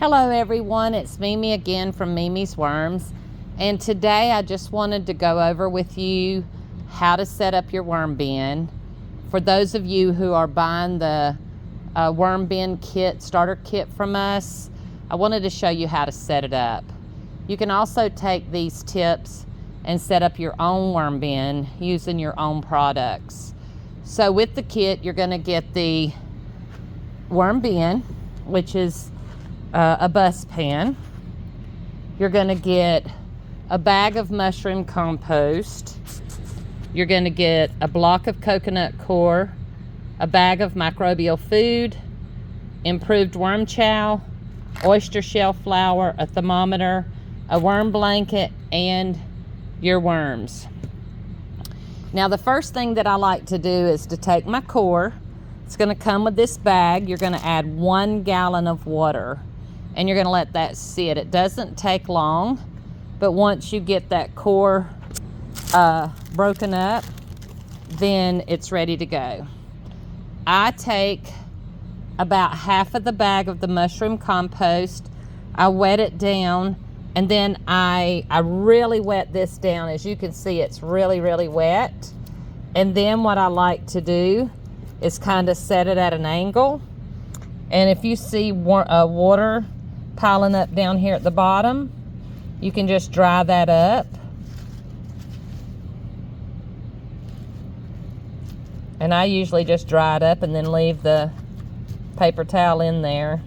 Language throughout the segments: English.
Hello everyone, it's Mimi again from Mimi's Worms, and today I just wanted to go over with you how to set up your worm bin. For those of you who are buying the worm bin kit, starter kit from us, I wanted to show you how to set it up. You can also take these tips and set up your own worm bin using your own products. So with the kit, you're going to get the worm bin, which is a bus pan. You're going to get a bag of mushroom compost. You're going to get a block of coconut coir, a bag of microbial food, improved worm chow, oyster shell flour, a thermometer, a worm blanket, and your worms. Now the first thing that I like to do is to take my coir. It's going to come with this bag. You're going to add 1 gallon of water and you're going to let that sit. It doesn't take long, but once you get that coir broken up, then it's ready to go. I take about half of the bag of the mushroom compost. I wet it down, and then I really wet this down. As you can see, it's really, really wet. And then what I like to do is kind of set it at an angle. And if you see water piling up down here at the bottom, you can just dry that up. And I usually just dry it up and then leave the paper towel in there,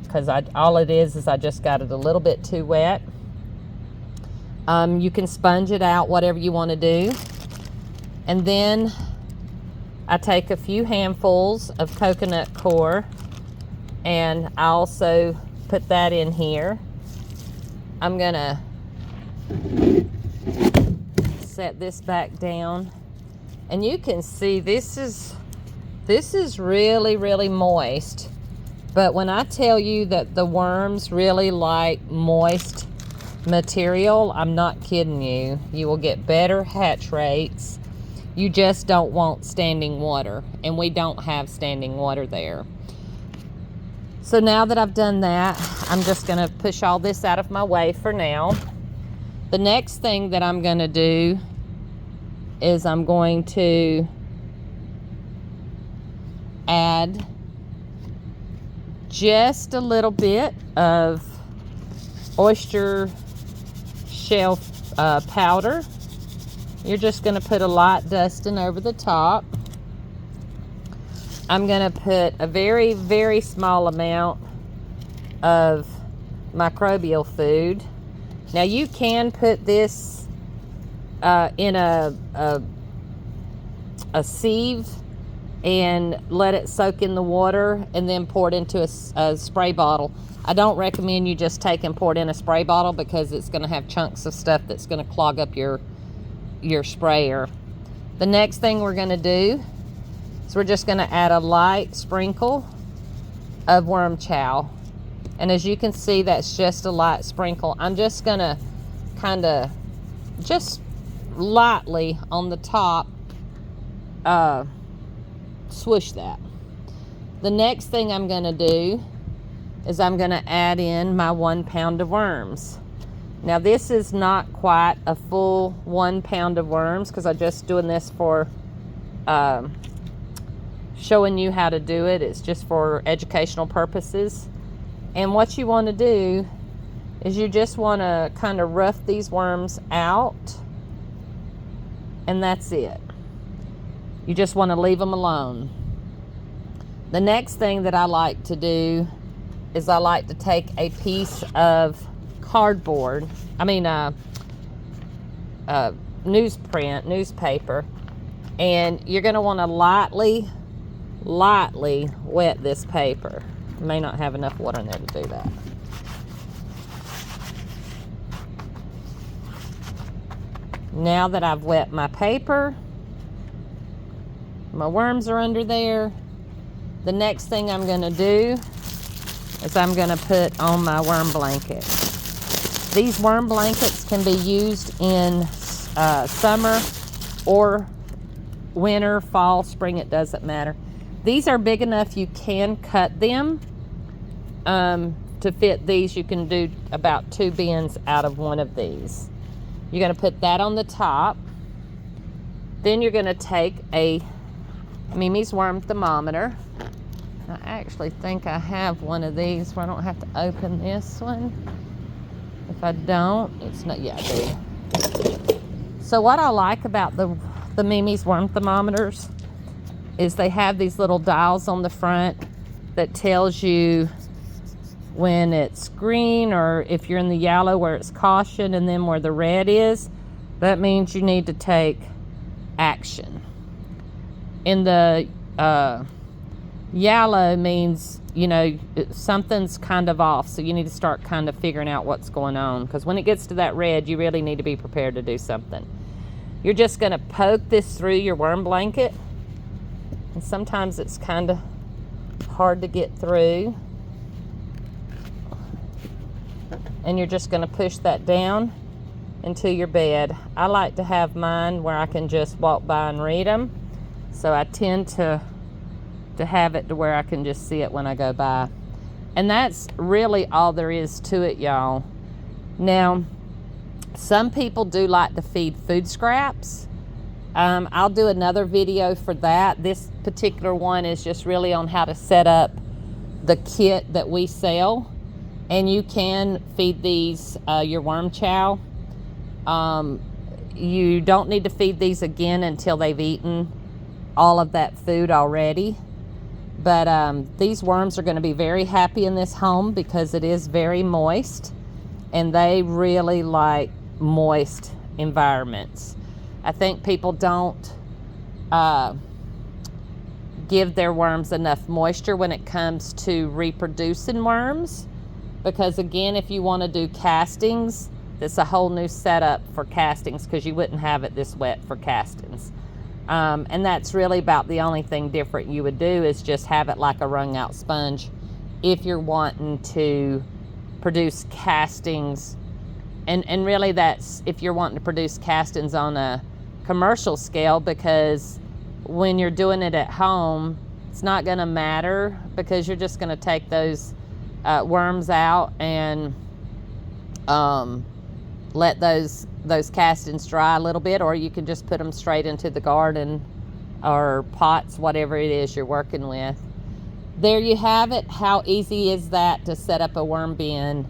because all it is I just got it a little bit too wet. You can sponge it out, whatever you want to do. And then I take a few handfuls of coconut coir, and I also put that in here. I'm gonna set this back down, and you can see this is really, really moist. But when I tell you that the worms really like moist material, I'm not kidding you. You will get better hatch rates. You just don't want standing water, and we don't have standing water there. So now that I've done that, I'm just going to push all this out of my way for now. The next thing that I'm going to do is I'm going to add just a little bit of oyster shell powder. You're just going to put a light dusting over the top. I'm going to put a very, very small amount of microbial food. Now you can put this in a sieve and let it soak in the water and then pour it into a spray bottle. I don't recommend you just take and pour it in a spray bottle, because it's going to have chunks of stuff that's going to clog up your sprayer. The next thing we're going to do is we're just going to add a light sprinkle of worm chow. And as you can see, that's just a light sprinkle. I'm just going to kind of just lightly on the top swoosh that. The next thing I'm going to do is I'm going to add in my 1 pound of worms. Now this is not quite a full 1 pound of worms, because I'm just doing this for showing you how to do it. It's just for educational purposes. And what you want to do is you just want to kind of rough these worms out, and that's it. You just want to leave them alone. The next thing that I like to do is I like to take a piece of cardboard, newspaper, and you're going to want to lightly wet this paper. You may not have enough water in there to do that. Now that I've wet my paper, my worms are under there. The next thing I'm going to do is I'm going to put on my worm blanket. These worm blankets can be used in summer or winter, fall, spring, it doesn't matter. These are big enough you can cut them to fit these, you can do about 2 bins out of one of these. You're going to put that on the top. Then you're going to take a Mimi's worm thermometer. I actually think I have one of these where I don't have to open this one. If I don't, it's not, yeah, I do. So what I like about the Mimi's worm thermometers is they have these little dials on the front that tells you when it's green, or if you're in the yellow where it's caution, and then where the red is, that means you need to take action. In the yellow means, you know, something's kind of off, so you need to start kind of figuring out what's going on, because when it gets to that red, you really need to be prepared to do something. You're just going to poke this through your worm blanket, and sometimes it's kind of hard to get through, and you're just going to push that down into your bed. I like to have mine where I can just walk by and read them, so I tend to have it to where I can just see it when I go by. And that's really all there is to it, y'all. Now, some people do like to feed food scraps. I'll do another video for that. This particular one is just really on how to set up the kit that we sell. And you can feed these your worm chow. You don't need to feed these again until they've eaten all of that food already. But these worms are going to be very happy in this home because it is very moist, and they really like moist environments. I think people don't give their worms enough moisture when it comes to reproducing worms, because again, if you want to do castings, it's a whole new setup for castings, because you wouldn't have it this wet for castings. And that's really about the only thing different you would do, is just have it like a wrung out sponge if you're wanting to produce castings. And really that's if you're wanting to produce castings on a commercial scale, because when you're doing it at home, it's not going to matter, because you're just going to take those worms out and let those castings dry a little bit, or you can just put them straight into the garden or pots, whatever it is you're working with. There you have it. How easy is that to set up a worm bin?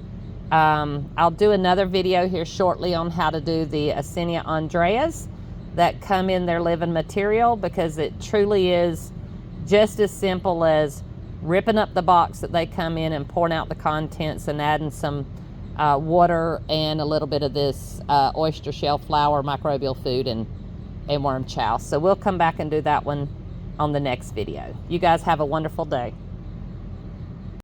I'll do another video here shortly on how to do the Acinia Andreas that come in their living material, because it truly is just as simple as ripping up the box that they come in and pouring out the contents and adding some water and a little bit of this oyster shell flour, microbial food, and worm chow. So we'll come back and do that one on the next video. You guys have a wonderful day.